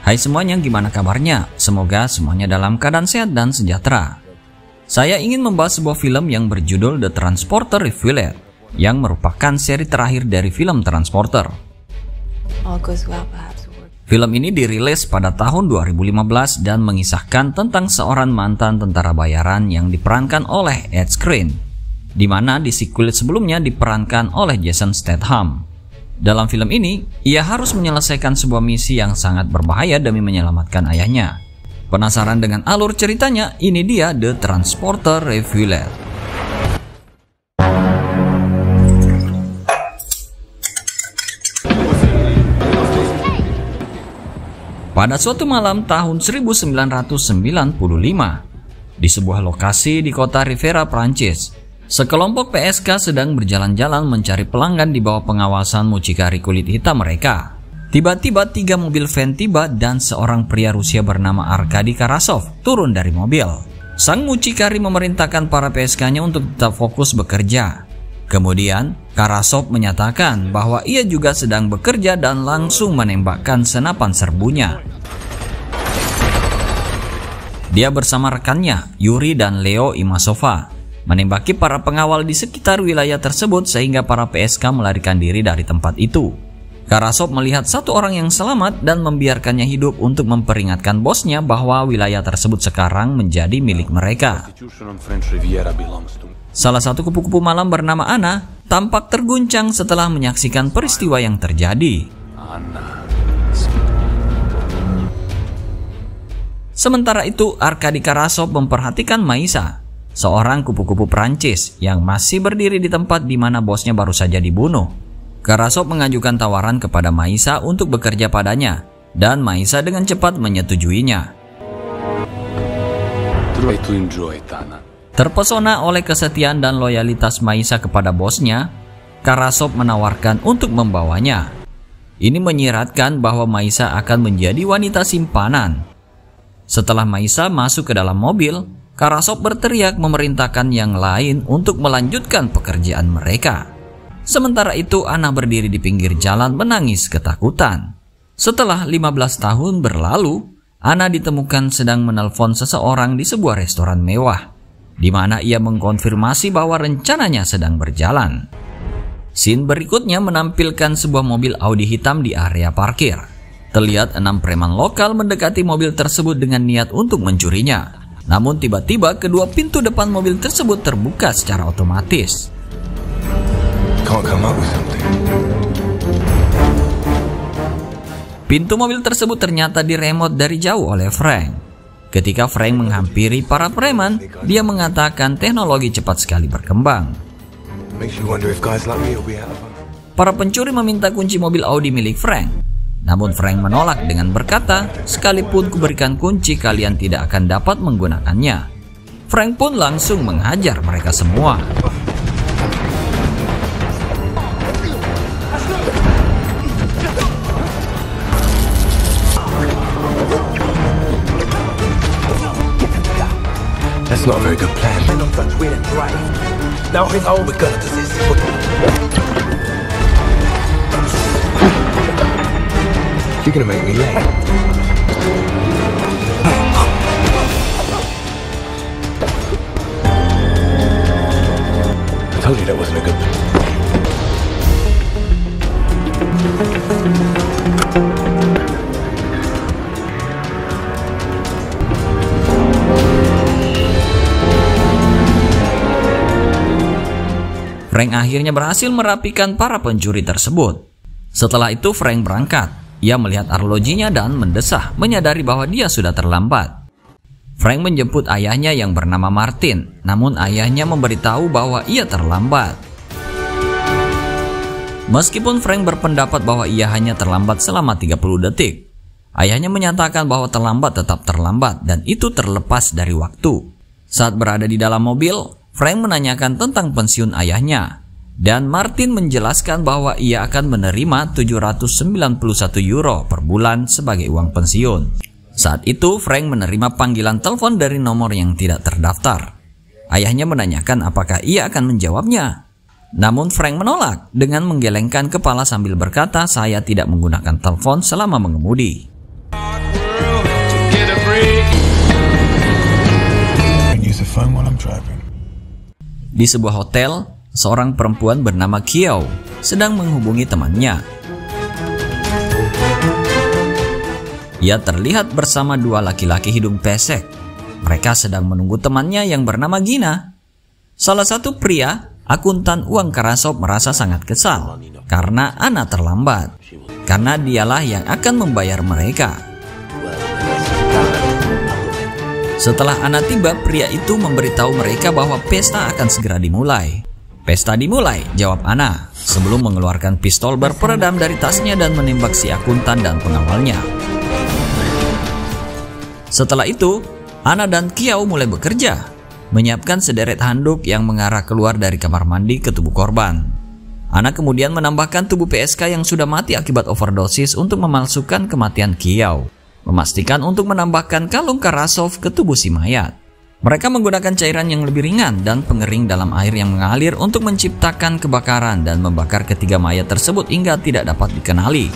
Hai semuanya, gimana kabarnya? Semoga semuanya dalam keadaan sehat dan sejahtera. Saya ingin membahas sebuah film yang berjudul The Transporter Revealed, yang merupakan seri terakhir dari film Transporter. Film ini dirilis pada tahun 2015 dan mengisahkan tentang seorang mantan tentara bayaran yang diperankan oleh Ed Skrein, di mana di sequel sebelumnya diperankan oleh Jason Statham. Dalam film ini, ia harus menyelesaikan sebuah misi yang sangat berbahaya demi menyelamatkan ayahnya. Penasaran dengan alur ceritanya? Ini dia The Transporter Revealed. Pada suatu malam tahun 1995, di sebuah lokasi di kota Rivera, Prancis, sekelompok PSK sedang berjalan-jalan mencari pelanggan di bawah pengawasan mucikari kulit hitam mereka. Tiba-tiba 3 mobil van tiba dan seorang pria Rusia bernama Arkady Karasov turun dari mobil. Sang mucikari memerintahkan para PSK-nya untuk tetap fokus bekerja. Kemudian, Karasov menyatakan bahwa ia juga sedang bekerja dan langsung menembakkan senapan serbunya. Dia bersama rekannya, Yuri dan Leo Imasova, menembaki para pengawal di sekitar wilayah tersebut sehingga para PSK melarikan diri dari tempat itu. Karasov melihat satu orang yang selamat dan membiarkannya hidup untuk memperingatkan bosnya bahwa wilayah tersebut sekarang menjadi milik mereka. Salah satu kupu-kupu malam bernama Anna tampak terguncang setelah menyaksikan peristiwa yang terjadi. Sementara itu, Arkady Karasov memperhatikan Maisa, seorang kupu-kupu Prancis yang masih berdiri di tempat di mana bosnya baru saja dibunuh. Karasov mengajukan tawaran kepada Maisa untuk bekerja padanya, dan Maisa dengan cepat menyetujuinya. Terpesona oleh kesetiaan dan loyalitas Maisa kepada bosnya, Karasov menawarkan untuk membawanya. Ini menyiratkan bahwa Maisa akan menjadi wanita simpanan. Setelah Maisa masuk ke dalam mobil, Karasov berteriak memerintahkan yang lain untuk melanjutkan pekerjaan mereka. Sementara itu, Anna berdiri di pinggir jalan menangis ketakutan. Setelah 15 tahun berlalu, Anna ditemukan sedang menelpon seseorang di sebuah restoran mewah, di mana ia mengkonfirmasi bahwa rencananya sedang berjalan. Scene berikutnya menampilkan sebuah mobil Audi hitam di area parkir. Terlihat 6 preman lokal mendekati mobil tersebut dengan niat untuk mencurinya. Namun tiba-tiba kedua pintu depan mobil tersebut terbuka secara otomatis. Pintu mobil tersebut ternyata diremote dari jauh oleh Frank. Ketika Frank menghampiri para preman, dia mengatakan teknologi cepat sekali berkembang. Para pencuri meminta kunci mobil Audi milik Frank. Namun Frank menolak dengan berkata, sekalipun kuberikan kunci, kalian tidak akan dapat menggunakannya. Frank pun langsung menghajar mereka semua. That's not a very good plan. Now all we're gonna do is you're gonna make me late. I told you that wasn't a good plan. Frank akhirnya berhasil merapikan para pencuri tersebut. Setelah itu Frank berangkat. Ia melihat arlojinya dan mendesah, menyadari bahwa dia sudah terlambat. Frank menjemput ayahnya yang bernama Martin, namun ayahnya memberitahu bahwa ia terlambat. Meskipun Frank berpendapat bahwa ia hanya terlambat selama 30 detik, ayahnya menyatakan bahwa terlambat tetap terlambat dan itu terlepas dari waktu. Saat berada di dalam mobil, Frank menanyakan tentang pensiun ayahnya, dan Martin menjelaskan bahwa ia akan menerima 791 euro per bulan sebagai uang pensiun. Saat itu Frank menerima panggilan telepon dari nomor yang tidak terdaftar. Ayahnya menanyakan apakah ia akan menjawabnya. Namun Frank menolak dengan menggelengkan kepala sambil berkata, "Saya tidak menggunakan telepon selama mengemudi." I'm driving. Di sebuah hotel, seorang perempuan bernama Kiao sedang menghubungi temannya. Ia terlihat bersama dua laki-laki hidung pesek. Mereka sedang menunggu temannya yang bernama Gina. Salah satu pria, akuntan uang Karasov, merasa sangat kesal karena Anna terlambat, karena dialah yang akan membayar mereka. Setelah Anna tiba, pria itu memberitahu mereka bahwa pesta akan segera dimulai. Pesta dimulai, jawab Anna, sebelum mengeluarkan pistol berperedam dari tasnya dan menembak si akuntan dan pengawalnya. Setelah itu, Anna dan Kiao mulai bekerja, menyiapkan sederet handuk yang mengarah keluar dari kamar mandi ke tubuh korban. Anna kemudian menambahkan tubuh PSK yang sudah mati akibat overdosis untuk memalsukan kematian Kiao, memastikan untuk menambahkan kalung Karasov ke tubuh si mayat. Mereka menggunakan cairan yang lebih ringan dan pengering dalam air yang mengalir untuk menciptakan kebakaran dan membakar ketiga mayat tersebut hingga tidak dapat dikenali.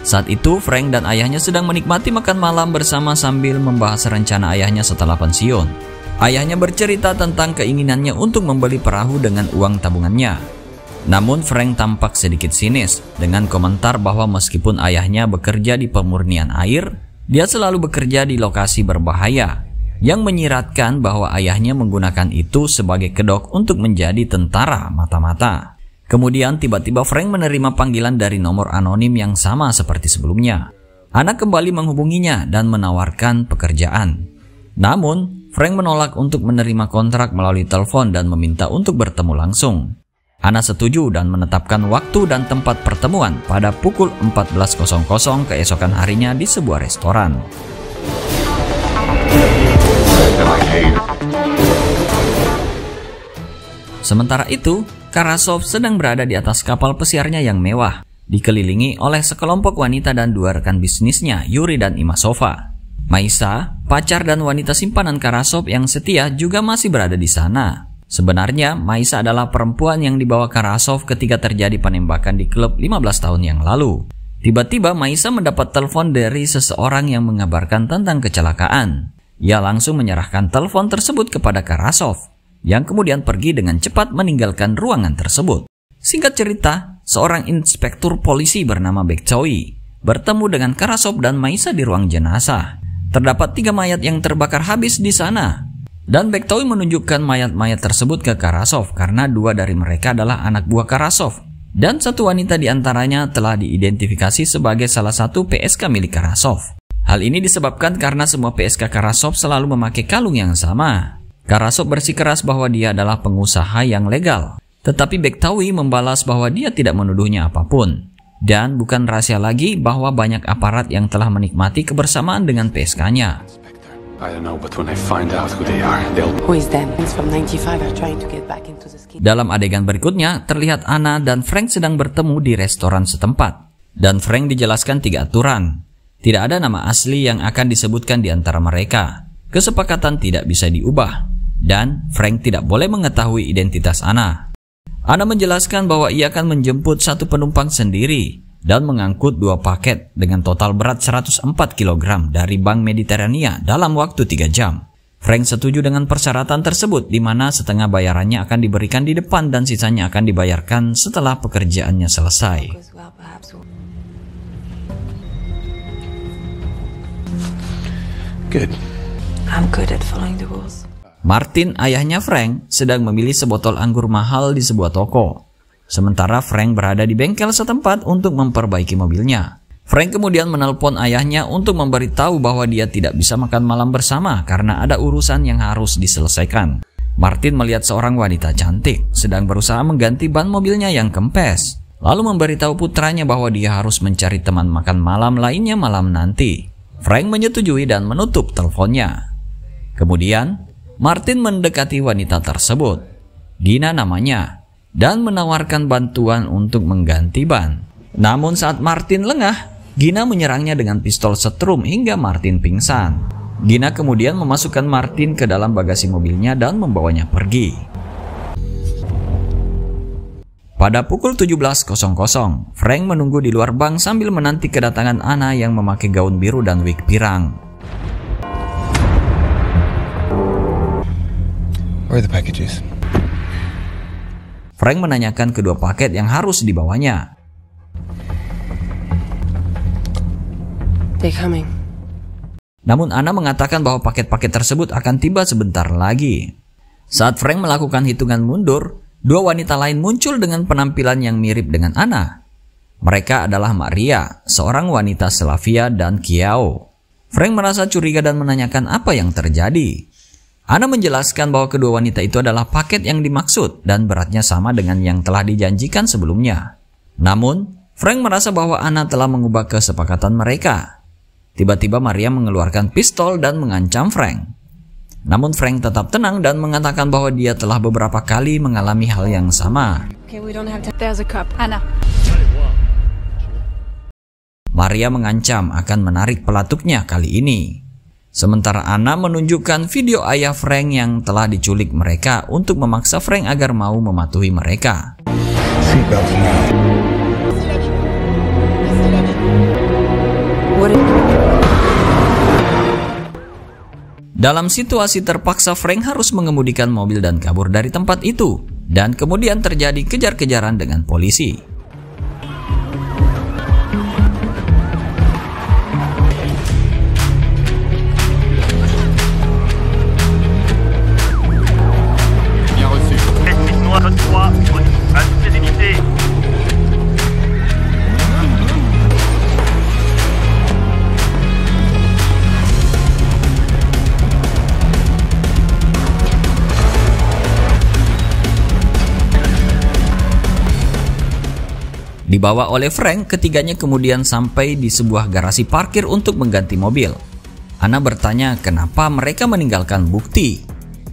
Saat itu, Frank dan ayahnya sedang menikmati makan malam bersama sambil membahas rencana ayahnya setelah pensiun. Ayahnya bercerita tentang keinginannya untuk membeli perahu dengan uang tabungannya. Namun Frank tampak sedikit sinis dengan komentar bahwa meskipun ayahnya bekerja di pemurnian air, dia selalu bekerja di lokasi berbahaya, yang menyiratkan bahwa ayahnya menggunakan itu sebagai kedok untuk menjadi tentara mata-mata. Kemudian tiba-tiba Frank menerima panggilan dari nomor anonim yang sama seperti sebelumnya. Anna kembali menghubunginya dan menawarkan pekerjaan. Namun, Frank menolak untuk menerima kontrak melalui telepon dan meminta untuk bertemu langsung. Anna setuju dan menetapkan waktu dan tempat pertemuan pada pukul 14.00 keesokan harinya di sebuah restoran. Sementara itu, Karasov sedang berada di atas kapal pesiarnya yang mewah, dikelilingi oleh sekelompok wanita dan dua rekan bisnisnya, Yuri dan Imasova. Maisa, pacar dan wanita simpanan Karasov yang setia, juga masih berada di sana. Sebenarnya, Maisa adalah perempuan yang dibawa Karasov ketika terjadi penembakan di klub 15 tahun yang lalu. Tiba-tiba Maisa mendapat telepon dari seseorang yang mengabarkan tentang kecelakaan. Ia langsung menyerahkan telepon tersebut kepada Karasov, yang kemudian pergi dengan cepat meninggalkan ruangan tersebut. Singkat cerita, seorang inspektur polisi bernama Bektoy bertemu dengan Karasov dan Maisa di ruang jenazah. Terdapat 3 mayat yang terbakar habis di sana, dan Bektoy menunjukkan mayat-mayat tersebut ke Karasov karena 2 dari mereka adalah anak buah Karasov, dan 1 wanita di antaranya telah diidentifikasi sebagai salah satu PSK milik Karasov. Hal ini disebabkan karena semua PSK Karasov selalu memakai kalung yang sama. Karasov bersikeras bahwa dia adalah pengusaha yang legal, tetapi Bektoy membalas bahwa dia tidak menuduhnya apapun. Dan bukan rahasia lagi bahwa banyak aparat yang telah menikmati kebersamaan dengan PSK-nya. Dalam adegan berikutnya, terlihat Anna dan Frank sedang bertemu di restoran setempat. Dan Frank dijelaskan 3 aturan. Tidak ada nama asli yang akan disebutkan di antara mereka. Kesepakatan tidak bisa diubah. Dan Frank tidak boleh mengetahui identitas Anna. Anna menjelaskan bahwa ia akan menjemput 1 penumpang sendiri dan mengangkut 2 paket dengan total berat 104 kg dari Bank Mediterania dalam waktu 3 jam. Frank setuju dengan persyaratan tersebut, di mana setengah bayarannya akan diberikan di depan dan sisanya akan dibayarkan setelah pekerjaannya selesai. Good. I'm good at following the rules. Martin, ayahnya Frank, sedang memilih sebotol anggur mahal di sebuah toko. Sementara Frank berada di bengkel setempat untuk memperbaiki mobilnya. Frank kemudian menelpon ayahnya untuk memberitahu bahwa dia tidak bisa makan malam bersama karena ada urusan yang harus diselesaikan. Martin melihat seorang wanita cantik sedang berusaha mengganti ban mobilnya yang kempes, lalu memberitahu putranya bahwa dia harus mencari teman makan malam lainnya malam nanti. Frank menyetujui dan menutup teleponnya. Kemudian, Martin mendekati wanita tersebut, Gina namanya, dan menawarkan bantuan untuk mengganti ban. Namun saat Martin lengah, Gina menyerangnya dengan pistol setrum hingga Martin pingsan. Gina kemudian memasukkan Martin ke dalam bagasi mobilnya dan membawanya pergi. Pada pukul 17.00, Frank menunggu di luar bank sambil menanti kedatangan Anna yang memakai gaun biru dan wig pirang. Where are the packages? Frank menanyakan kedua paket yang harus dibawanya. They're coming. Namun Anna mengatakan bahwa paket-paket tersebut akan tiba sebentar lagi. Saat Frank melakukan hitungan mundur, dua wanita lain muncul dengan penampilan yang mirip dengan Anna. Mereka adalah Maria, seorang wanita Slavia, dan Kiao. Frank merasa curiga dan menanyakan apa yang terjadi. Anna menjelaskan bahwa kedua wanita itu adalah paket yang dimaksud dan beratnya sama dengan yang telah dijanjikan sebelumnya. Namun, Frank merasa bahwa Anna telah mengubah kesepakatan mereka. Tiba-tiba Maria mengeluarkan pistol dan mengancam Frank. Namun Frank tetap tenang dan mengatakan bahwa dia telah beberapa kali mengalami hal yang sama. Okay, we don't have time. There's a cop. Anna. Maria mengancam akan menarik pelatuknya kali ini. Sementara Anna menunjukkan video ayah Frank yang telah diculik mereka untuk memaksa Frank agar mau mematuhi mereka. Seatbelts now. What is... Dalam situasi terpaksa, Frank harus mengemudikan mobil dan kabur dari tempat itu. Dan kemudian terjadi kejar-kejaran dengan polisi. Dibawa oleh Frank, ketiganya kemudian sampai di sebuah garasi parkir untuk mengganti mobil. Anna bertanya kenapa mereka meninggalkan bukti.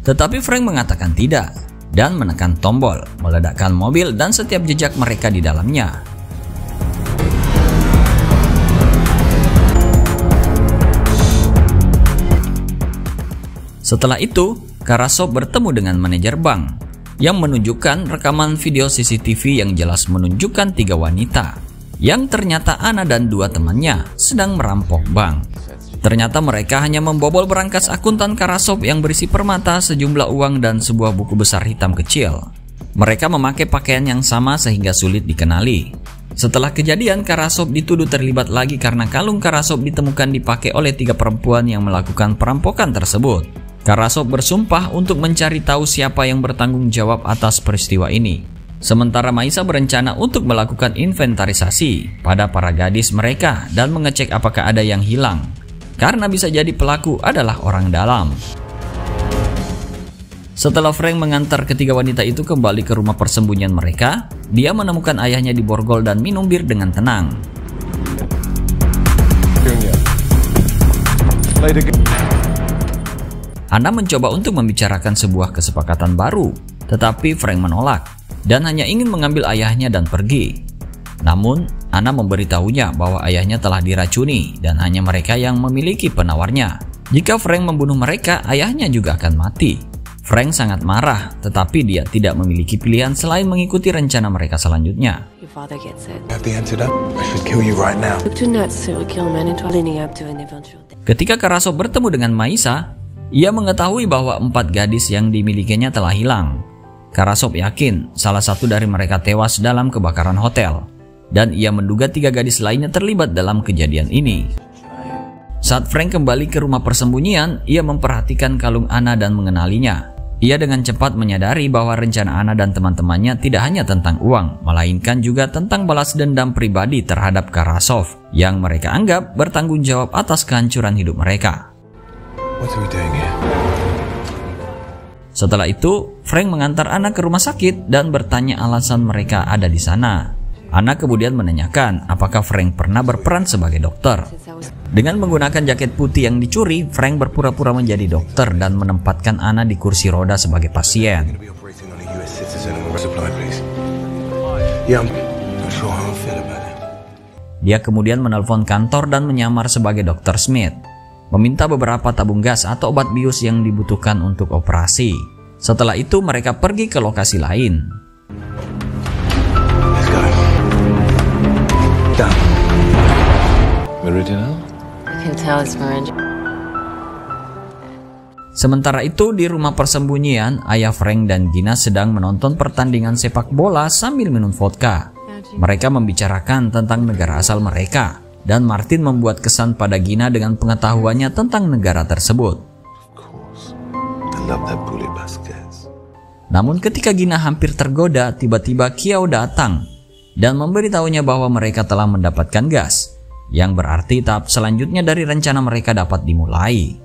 Tetapi Frank mengatakan tidak dan menekan tombol, meledakkan mobil dan setiap jejak mereka di dalamnya. Setelah itu, Karasov bertemu dengan manajer bank yang menunjukkan rekaman video CCTV yang jelas menunjukkan 3 wanita yang ternyata Anna dan 2 temannya sedang merampok bank. Ternyata mereka hanya membobol berangkas akuntan Karasov yang berisi permata, sejumlah uang, dan sebuah buku besar hitam kecil. Mereka memakai pakaian yang sama sehingga sulit dikenali. Setelah kejadian, Karasov dituduh terlibat lagi karena kalung Karasov ditemukan dipakai oleh 3 perempuan yang melakukan perampokan tersebut. Karasov bersumpah untuk mencari tahu siapa yang bertanggung jawab atas peristiwa ini. Sementara Maisa berencana untuk melakukan inventarisasi pada para gadis mereka dan mengecek apakah ada yang hilang. Karena bisa jadi pelaku adalah orang dalam. Setelah Frank mengantar ketiga wanita itu kembali ke rumah persembunyian mereka, dia menemukan ayahnya di borgol dan minum bir dengan tenang. Anna mencoba untuk membicarakan sebuah kesepakatan baru, tetapi Frank menolak dan hanya ingin mengambil ayahnya dan pergi. Namun, Anna memberitahunya bahwa ayahnya telah diracuni dan hanya mereka yang memiliki penawarnya. Jika Frank membunuh mereka, ayahnya juga akan mati. Frank sangat marah, tetapi dia tidak memiliki pilihan selain mengikuti rencana mereka selanjutnya. Your father gets it. Have the antidote? I should kill you right now. Look to not serial kill men into leading up to an eventual death. Ketika Karasov bertemu dengan Maisa, ia mengetahui bahwa 4 gadis yang dimilikinya telah hilang. Karasov yakin salah satu dari mereka tewas dalam kebakaran hotel, dan ia menduga 3 gadis lainnya terlibat dalam kejadian ini. Saat Frank kembali ke rumah persembunyian, ia memperhatikan kalung Anna dan mengenalinya. Ia dengan cepat menyadari bahwa rencana Anna dan teman-temannya tidak hanya tentang uang, melainkan juga tentang balas dendam pribadi terhadap Karasov yang mereka anggap bertanggung jawab atas kehancuran hidup mereka. What are we doing here? Setelah itu, Frank mengantar Anna ke rumah sakit dan bertanya alasan mereka ada di sana. Anna kemudian menanyakan apakah Frank pernah berperan sebagai dokter. Dengan menggunakan jaket putih yang dicuri, Frank berpura-pura menjadi dokter dan menempatkan Anna di kursi roda sebagai pasien. Be operating on a US citizen and we're supply, please. Yeah, I'm not sure how I feel about it. Dia kemudian menelpon kantor dan menyamar sebagai Dr. Smith, meminta beberapa tabung gas atau obat bius yang dibutuhkan untuk operasi. Setelah itu mereka pergi ke lokasi lain. down. Meridian? I can tell it's Miranda. Sementara itu di rumah persembunyian, ayah Frank dan Gina sedang menonton pertandingan sepak bola sambil minum vodka. Mereka membicarakan tentang negara asal mereka, dan Martin membuat kesan pada Gina dengan pengetahuannya tentang negara tersebut. Namun ketika Gina hampir tergoda, tiba-tiba Kiao datang dan memberitahunya bahwa mereka telah mendapatkan gas, yang berarti tahap selanjutnya dari rencana mereka dapat dimulai.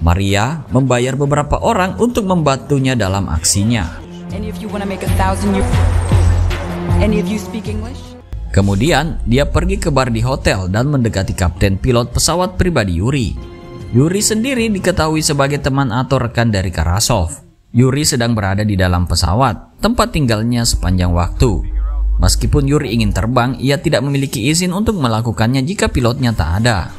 Maria membayar beberapa orang untuk membantunya dalam aksinya. Kemudian dia pergi ke bar di hotel dan mendekati kapten pilot pesawat pribadi Yuri. Yuri sendiri diketahui sebagai teman atau rekan dari Karasov. Yuri sedang berada di dalam pesawat, tempat tinggalnya sepanjang waktu. Meskipun Yuri ingin terbang, ia tidak memiliki izin untuk melakukannya jika pilotnya tak ada.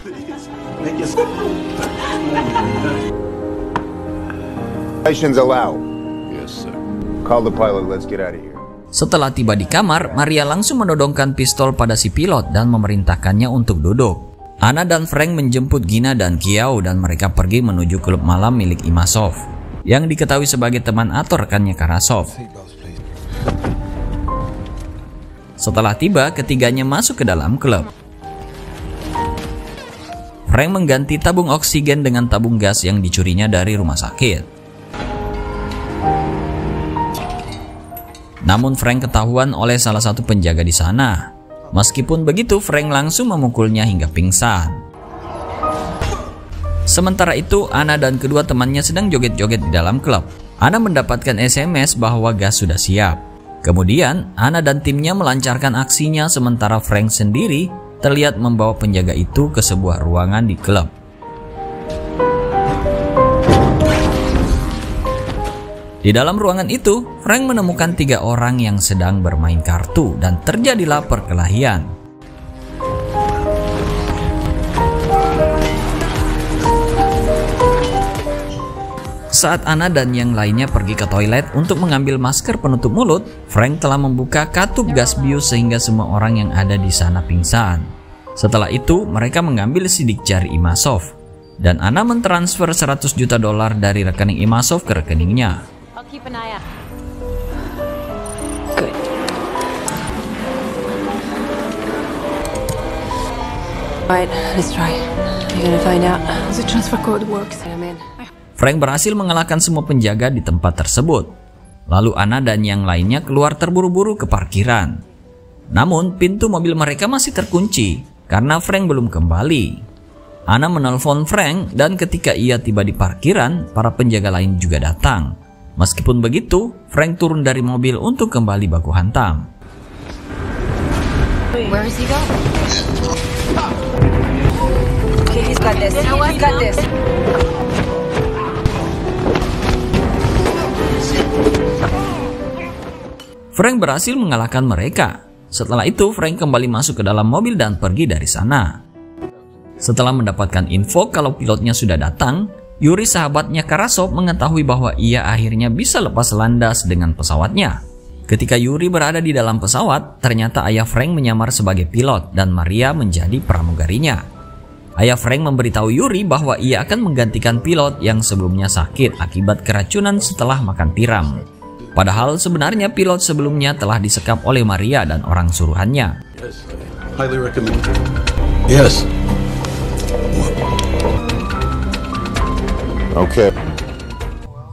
Setelah tiba di kamar, Maria langsung menodongkan pistol pada si pilot dan memerintahkannya untuk duduk. Anna dan Frank menjemput Gina dan Kiao dan mereka pergi menuju klub malam milik Imasov, yang diketahui sebagai teman atau rekannya Karasov. Setelah tiba, ketiganya masuk ke dalam klub. Frank mengganti tabung oksigen dengan tabung gas yang dicurinya dari rumah sakit. Namun Frank ketahuan oleh salah satu penjaga di sana. Meskipun begitu, Frank langsung memukulnya hingga pingsan. Sementara itu, Anna dan kedua temannya sedang joget-joget di dalam klub. Anna mendapatkan SMS bahwa gas sudah siap. Kemudian, Anna dan timnya melancarkan aksinya sementara Frank sendiri terlihat membawa penjaga itu ke sebuah ruangan di klub. Di dalam ruangan itu, Frank menemukan 3 orang yang sedang bermain kartu dan terjadilah perkelahian. Saat Anna dan yang lainnya pergi ke toilet untuk mengambil masker penutup mulut, Frank telah membuka katup gas bius sehingga semua orang yang ada di sana pingsan. Setelah itu, mereka mengambil sidik jari Imasov, dan Anna mentransfer $100 juta dari rekening Imasov ke rekeningnya. Keep an eye out. Good. Right, let's try. You're gonna find out. The transfer code works. I'm in. Frank berhasil mengalahkan semua penjaga di tempat tersebut. Lalu Anna dan yang lainnya keluar terburu-buru ke parkiran. Namun pintu mobil mereka masih terkunci karena Frank belum kembali. Anna menelpon Frank dan ketika ia tiba di parkiran, para penjaga lain juga datang. Meskipun begitu, Frank turun dari mobil untuk kembali baku hantam. Where is he going? Okay, he's got this. He's got this. Frank berhasil mengalahkan mereka. Setelah itu, Frank kembali masuk ke dalam mobil dan pergi dari sana. Setelah mendapatkan info kalau pilotnya sudah datang, Yuri sahabatnya Karasov mengetahui bahwa ia akhirnya bisa lepas landas dengan pesawatnya. Ketika Yuri berada di dalam pesawat, ternyata ayah Frank menyamar sebagai pilot dan Maria menjadi pramugarinya. Ayah Frank memberitahu Yuri bahwa ia akan menggantikan pilot yang sebelumnya sakit akibat keracunan setelah makan tiram. Padahal sebenarnya pilot sebelumnya telah disekap oleh Maria dan orang suruhannya. Highly recommend. Yes. Okay.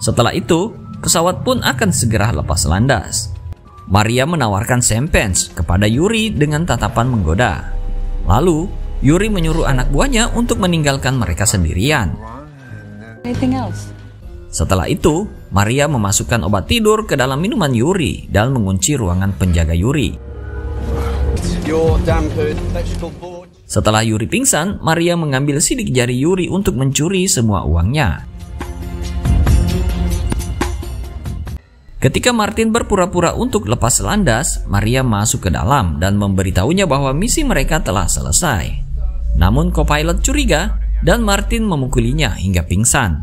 Setelah itu, pesawat pun akan segera lepas landas. Maria menawarkan champagne kepada Yuri dengan tatapan menggoda. Lalu, Yuri menyuruh anak buahnya untuk meninggalkan mereka sendirian. Setelah itu, Maria memasukkan obat tidur ke dalam minuman Yuri dan mengunci ruangan penjaga Yuri. Setelah Yuri pingsan, Maria mengambil sidik jari Yuri untuk mencuri semua uangnya. Ketika Martin berpura-pura untuk lepas landas, Maria masuk ke dalam dan memberitahunya bahwa misi mereka telah selesai. Namun co-pilot curiga dan Martin memukulinya hingga pingsan.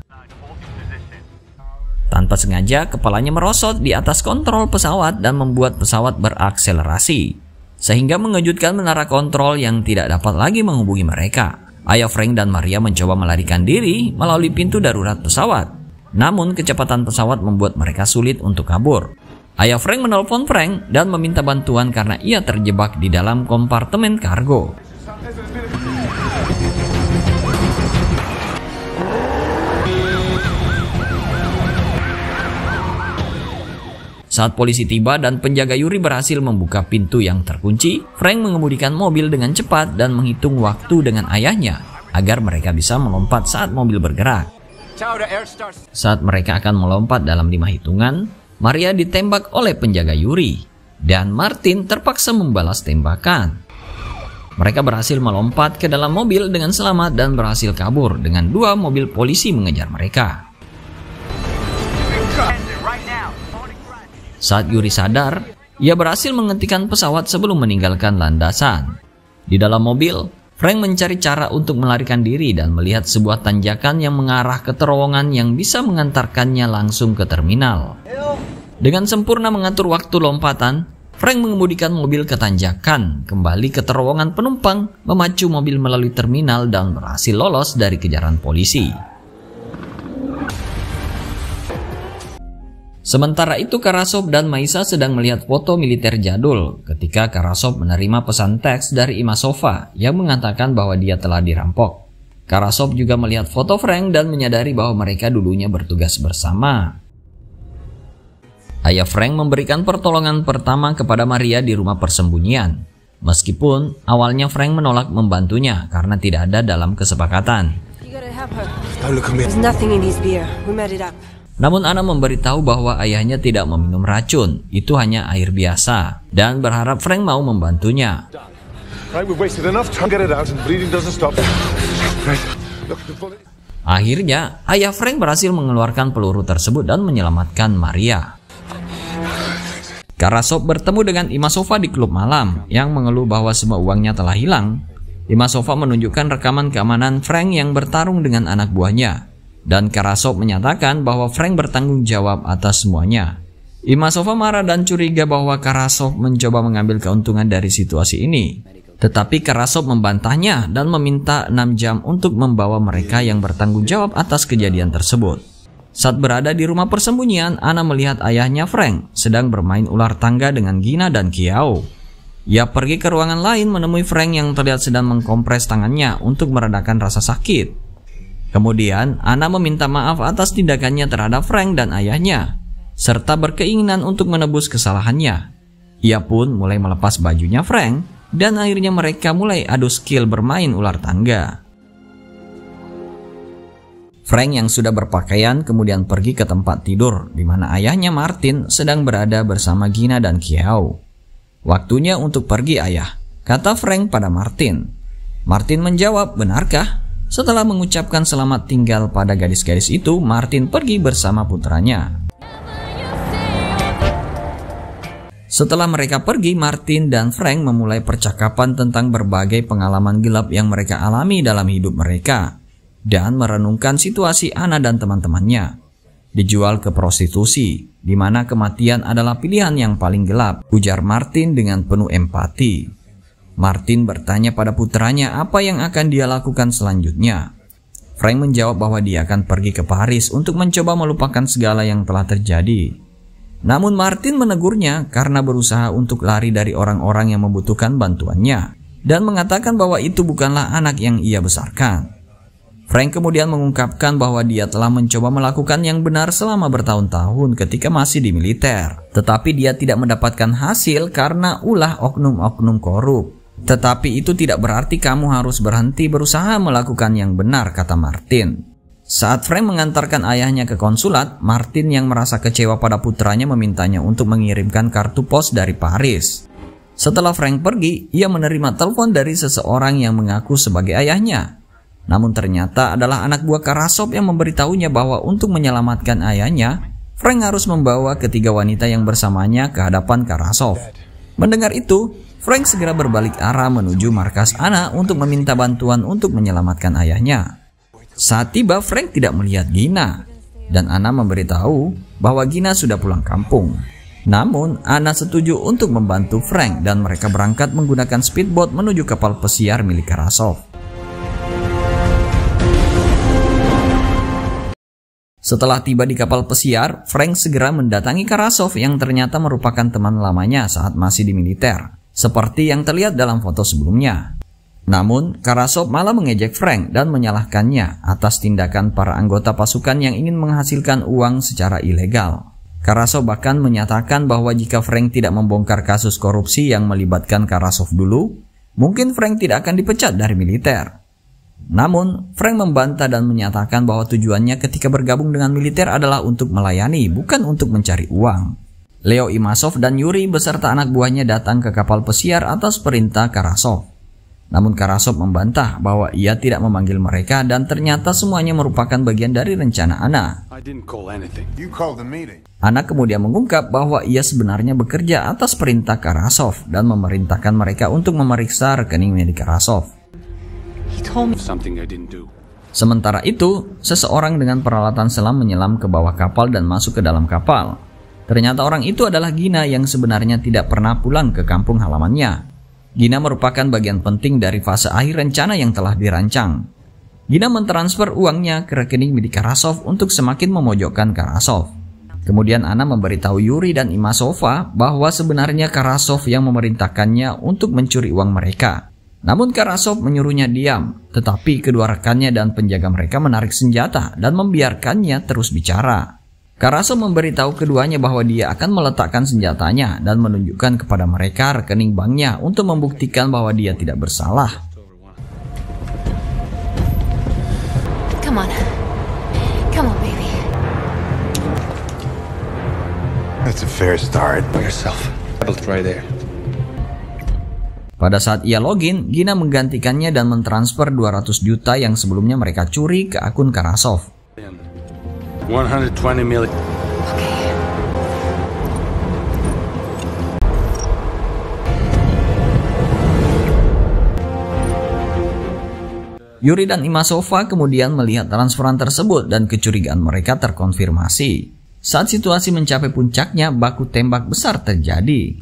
Tanpa sengaja, kepalanya merosot di atas kontrol pesawat dan membuat pesawat berakselerasi, sehingga mengejutkan menara kontrol yang tidak dapat lagi menghubungi mereka. Ayah Frank dan Maria mencoba melarikan diri melalui pintu darurat pesawat. Namun, kecepatan pesawat membuat mereka sulit untuk kabur. Ayah Frank menelpon Frank dan meminta bantuan karena ia terjebak di dalam kompartemen kargo. Saat polisi tiba dan penjaga Yuri berhasil membuka pintu yang terkunci, Frank mengemudikan mobil dengan cepat dan menghitung waktu dengan ayahnya agar mereka bisa melompat saat mobil bergerak. Saat mereka akan melompat dalam 5 hitungan, Maria ditembak oleh penjaga Yuri dan Martin terpaksa membalas tembakan. Mereka berhasil melompat ke dalam mobil dengan selamat dan berhasil kabur dengan 2 mobil polisi mengejar mereka. Saat Yuri sadar, ia berhasil menghentikan pesawat sebelum meninggalkan landasan. Di dalam mobil, Frank mencari cara untuk melarikan diri dan melihat sebuah tanjakan yang mengarah ke terowongan yang bisa mengantarkannya langsung ke terminal. Dengan sempurna mengatur waktu lompatan, Frank mengemudikan mobil ke tanjakan, kembali ke terowongan penumpang, memacu mobil melalui terminal dan berhasil lolos dari kejaran polisi. Sementara itu, Karasov dan Maisa sedang melihat foto militer jadul ketika Karasov menerima pesan teks dari Imasova yang mengatakan bahwa dia telah dirampok. Karasov juga melihat foto Frank dan menyadari bahwa mereka dulunya bertugas bersama. Ayah Frank memberikan pertolongan pertama kepada Maria di rumah persembunyian. Meskipun awalnya Frank menolak membantunya karena tidak ada dalam kesepakatan. Namun Anna memberitahu bahwa ayahnya tidak meminum racun, itu hanya air biasa, dan berharap Frank mau membantunya. Akhirnya, ayah Frank berhasil mengeluarkan peluru tersebut dan menyelamatkan Maria. Karasov bertemu dengan Imasova di klub malam, yang mengeluh bahwa semua uangnya telah hilang. Imasova menunjukkan rekaman keamanan Frank yang bertarung dengan anak buahnya. Dan Karasov menyatakan bahwa Frank bertanggung jawab atas semuanya. Imasova marah dan curiga bahwa Karasov mencoba mengambil keuntungan dari situasi ini. Tetapi Karasov membantahnya dan meminta 6 jam untuk membawa mereka yang bertanggung jawab atas kejadian tersebut. Saat berada di rumah persembunyian, Anna melihat ayahnya Frank sedang bermain ular tangga dengan Gina dan Kiao. Ia pergi ke ruangan lain menemui Frank yang terlihat sedang mengkompres tangannya untuk meredakan rasa sakit. Kemudian, Anna meminta maaf atas tindakannya terhadap Frank dan ayahnya, serta berkeinginan untuk menebus kesalahannya. Ia pun mulai melepas bajunya Frank, dan akhirnya mereka mulai adu skill bermain ular tangga. Frank yang sudah berpakaian kemudian pergi ke tempat tidur, di mana ayahnya Martin sedang berada bersama Gina dan Kiao. Waktunya untuk pergi ayah, kata Frank pada Martin. Martin menjawab, benarkah? Setelah mengucapkan selamat tinggal pada gadis-gadis itu, Martin pergi bersama putranya. Setelah mereka pergi, Martin dan Frank memulai percakapan tentang berbagai pengalaman gelap yang mereka alami dalam hidup mereka, dan merenungkan situasi Anna dan teman-temannya. Dijual ke prostitusi, di mana kematian adalah pilihan yang paling gelap, ujar Martin dengan penuh empati. Martin bertanya pada putranya apa yang akan dia lakukan selanjutnya. Frank menjawab bahwa dia akan pergi ke Paris untuk mencoba melupakan segala yang telah terjadi. Namun Martin menegurnya karena berusaha untuk lari dari orang-orang yang membutuhkan bantuannya, dan mengatakan bahwa itu bukanlah anak yang ia besarkan. Frank kemudian mengungkapkan bahwa dia telah mencoba melakukan yang benar selama bertahun-tahun ketika masih di militer. Tetapi dia tidak mendapatkan hasil karena ulah oknum-oknum korup. Tetapi itu tidak berarti kamu harus berhenti berusaha melakukan yang benar, kata Martin. Saat Frank mengantarkan ayahnya ke konsulat, Martin yang merasa kecewa pada putranya memintanya untuk mengirimkan kartu pos dari Paris. Setelah Frank pergi, ia menerima telepon dari seseorang yang mengaku sebagai ayahnya. Namun ternyata adalah anak buah Karasov yang memberitahunya bahwa untuk menyelamatkan ayahnya, Frank harus membawa ketiga wanita yang bersamanya ke hadapan Karasov. Mendengar itu, Frank segera berbalik arah menuju markas Anna untuk meminta bantuan untuk menyelamatkan ayahnya. Saat tiba, Frank tidak melihat Gina. dan Anna memberitahu bahwa Gina sudah pulang kampung. Namun, Anna setuju untuk membantu Frank dan mereka berangkat menggunakan speedboat menuju kapal pesiar milik Karasov. Setelah tiba di kapal pesiar, Frank segera mendatangi Karasov yang ternyata merupakan teman lamanya saat masih di militer, seperti yang terlihat dalam foto sebelumnya. Namun, Karasov malah mengejek Frank dan menyalahkannya atas tindakan para anggota pasukan yang ingin menghasilkan uang secara ilegal. Karasov bahkan menyatakan bahwa jika Frank tidak membongkar kasus korupsi yang melibatkan Karasov dulu, mungkin Frank tidak akan dipecat dari militer. Namun, Frank membantah dan menyatakan bahwa tujuannya ketika bergabung dengan militer adalah untuk melayani, bukan untuk mencari uang. Leo Imasov dan Yuri beserta anak buahnya datang ke kapal pesiar atas perintah Karasov. Namun Karasov membantah bahwa ia tidak memanggil mereka dan ternyata semuanya merupakan bagian dari rencana Anna. Anna kemudian mengungkap bahwa ia sebenarnya bekerja atas perintah Karasov dan memerintahkan mereka untuk memeriksa rekening milik Karasov. Sementara itu, seseorang dengan peralatan selam menyelam ke bawah kapal dan masuk ke dalam kapal. Ternyata orang itu adalah Gina yang sebenarnya tidak pernah pulang ke kampung halamannya. Gina merupakan bagian penting dari fase akhir rencana yang telah dirancang. Gina mentransfer uangnya ke rekening milik Karasov untuk semakin memojokkan Karasov. Kemudian Anna memberitahu Yuri dan Imasova bahwa sebenarnya Karasov yang memerintahkannya untuk mencuri uang mereka. Namun Karasov menyuruhnya diam, tetapi kedua rekannya dan penjaga mereka menarik senjata dan membiarkannya terus bicara. Karasov memberitahu keduanya bahwa dia akan meletakkan senjatanya dan menunjukkan kepada mereka rekening banknya untuk membuktikan bahwa dia tidak bersalah. Come on, baby. That's a fair start. By yourself. I'll try there. Pada saat ia login, Gina menggantikannya dan mentransfer 200 juta yang sebelumnya mereka curi ke akun Karasov. 120 million. Yuri dan Imasova kemudian melihat transferan tersebut dan kecurigaan mereka terkonfirmasi. Saat situasi mencapai puncaknya, baku tembak besar terjadi.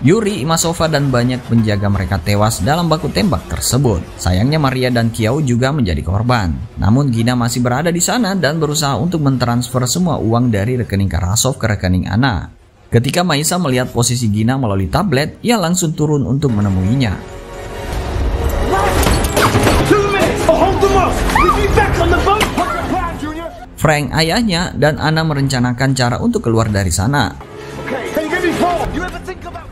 Yuri, Imasova, dan banyak penjaga mereka tewas dalam baku tembak tersebut. Sayangnya Maria dan Kiao juga menjadi korban. Namun Gina masih berada di sana dan berusaha untuk mentransfer semua uang dari rekening Karasov ke rekening Anna. Ketika Maisa melihat posisi Gina melalui tablet, ia langsung turun untuk menemuinya. Frank, ayahnya, dan Anna merencanakan cara untuk keluar dari sana.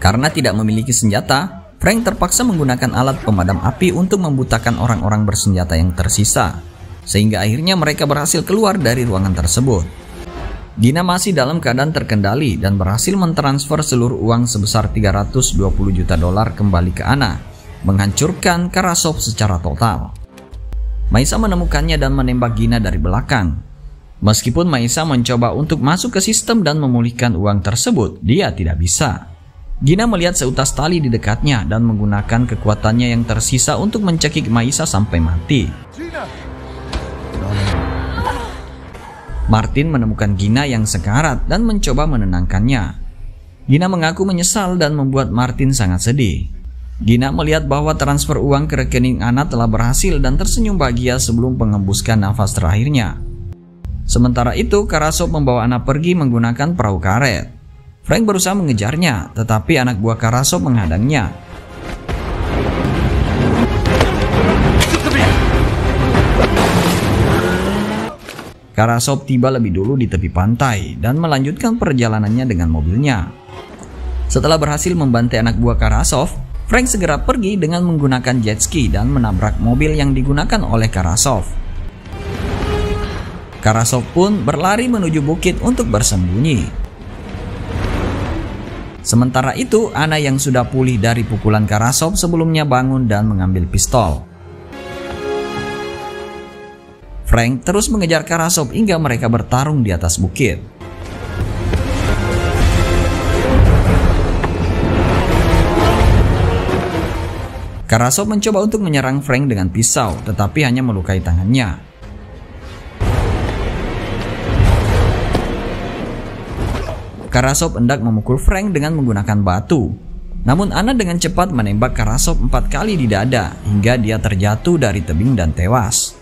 Karena tidak memiliki senjata, Frank terpaksa menggunakan alat pemadam api untuk membutakan orang-orang bersenjata yang tersisa, sehingga akhirnya mereka berhasil keluar dari ruangan tersebut. Gina masih dalam keadaan terkendali dan berhasil mentransfer seluruh uang sebesar 320 juta dolar kembali ke Anna, menghancurkan Karasov secara total. Maisa menemukannya dan menembak Gina dari belakang. Meskipun Maisa mencoba untuk masuk ke sistem dan memulihkan uang tersebut, dia tidak bisa. Gina melihat seutas tali di dekatnya dan menggunakan kekuatannya yang tersisa untuk mencekik Maisa sampai mati. Martin menemukan Gina yang sekarat dan mencoba menenangkannya. Gina mengaku menyesal dan membuat Martin sangat sedih. Gina melihat bahwa transfer uang ke rekening Anna telah berhasil dan tersenyum bahagia sebelum mengembuskan nafas terakhirnya. Sementara itu, Karasov membawa Anna pergi menggunakan perahu karet. Frank berusaha mengejarnya, tetapi anak buah Karasov menghadangnya. Karasov tiba lebih dulu di tepi pantai dan melanjutkan perjalanannya dengan mobilnya. Setelah berhasil membantai anak buah Karasov, Frank segera pergi dengan menggunakan jet ski dan menabrak mobil yang digunakan oleh Karasov. Karasov pun berlari menuju bukit untuk bersembunyi. Sementara itu, Anna yang sudah pulih dari pukulan Karasov sebelumnya bangun dan mengambil pistol. Frank terus mengejar Karasov hingga mereka bertarung di atas bukit. Karasov mencoba untuk menyerang Frank dengan pisau, tetapi hanya melukai tangannya. Karasov hendak memukul Frank dengan menggunakan batu. Namun Anna dengan cepat menembak Karasov 4 kali di dada hingga dia terjatuh dari tebing dan tewas.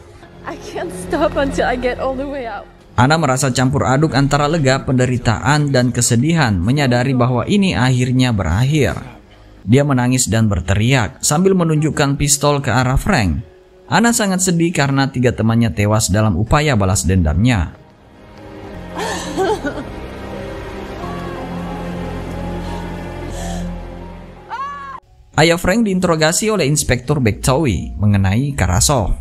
I can't stop until I get all the way out. Anna merasa campur aduk antara lega, penderitaan, dan kesedihan menyadari bahwa ini akhirnya berakhir. Dia menangis dan berteriak sambil menunjukkan pistol ke arah Frank. Anna sangat sedih karena 3 temannya tewas dalam upaya balas dendamnya. Ayah Frank diinterogasi oleh Inspektur Bektawi mengenai Karasov.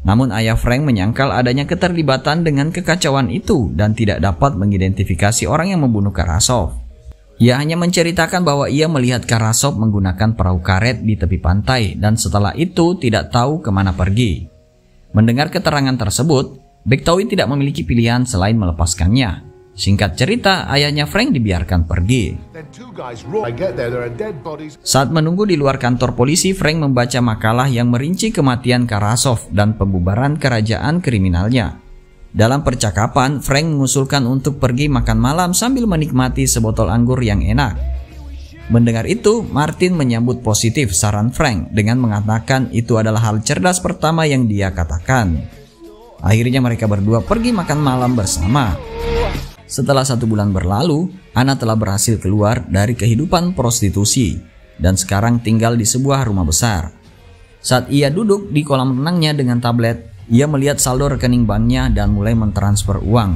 Namun ayah Frank menyangkal adanya keterlibatan dengan kekacauan itu dan tidak dapat mengidentifikasi orang yang membunuh Karasov. Ia hanya menceritakan bahwa ia melihat Karasov menggunakan perahu karet di tepi pantai dan setelah itu tidak tahu kemana pergi. Mendengar keterangan tersebut, Bektawi tidak memiliki pilihan selain melepaskannya. Singkat cerita, ayahnya Frank dibiarkan pergi. Saat menunggu di luar kantor polisi, Frank membaca makalah yang merinci kematian Karasov dan pembubaran kerajaan kriminalnya. Dalam percakapan, Frank mengusulkan untuk pergi makan malam sambil menikmati sebotol anggur yang enak. Mendengar itu, Martin menyambut positif saran Frank dengan mengatakan itu adalah hal cerdas pertama yang dia katakan. Akhirnya mereka berdua pergi makan malam bersama. Setelah 1 bulan berlalu, Anna telah berhasil keluar dari kehidupan prostitusi dan sekarang tinggal di sebuah rumah besar. Saat ia duduk di kolam renangnya dengan tablet, ia melihat saldo rekening banknya dan mulai mentransfer uang.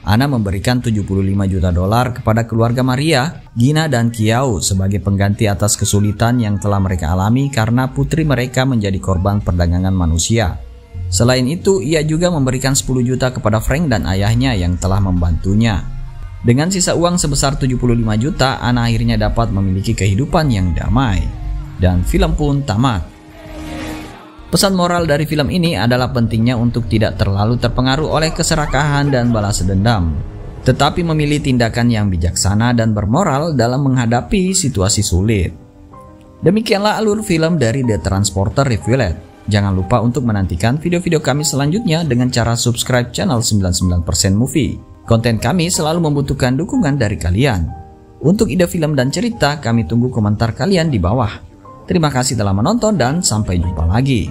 Anna memberikan $75 juta kepada keluarga Maria, Gina, dan Kiao sebagai pengganti atas kesulitan yang telah mereka alami karena putri mereka menjadi korban perdagangan manusia. Selain itu, ia juga memberikan 10 juta kepada Frank dan ayahnya yang telah membantunya. Dengan sisa uang sebesar 75 juta, Anna akhirnya dapat memiliki kehidupan yang damai. Dan film pun tamat. Pesan moral dari film ini adalah pentingnya untuk tidak terlalu terpengaruh oleh keserakahan dan balas dendam, tetapi memilih tindakan yang bijaksana dan bermoral dalam menghadapi situasi sulit. Demikianlah alur film dari The Transporter Revealed. Jangan lupa untuk menantikan video-video kami selanjutnya dengan cara subscribe channel 99% Movie. Konten kami selalu membutuhkan dukungan dari kalian. Untuk ide film dan cerita, kami tunggu komentar kalian di bawah. Terima kasih telah menonton dan sampai jumpa lagi.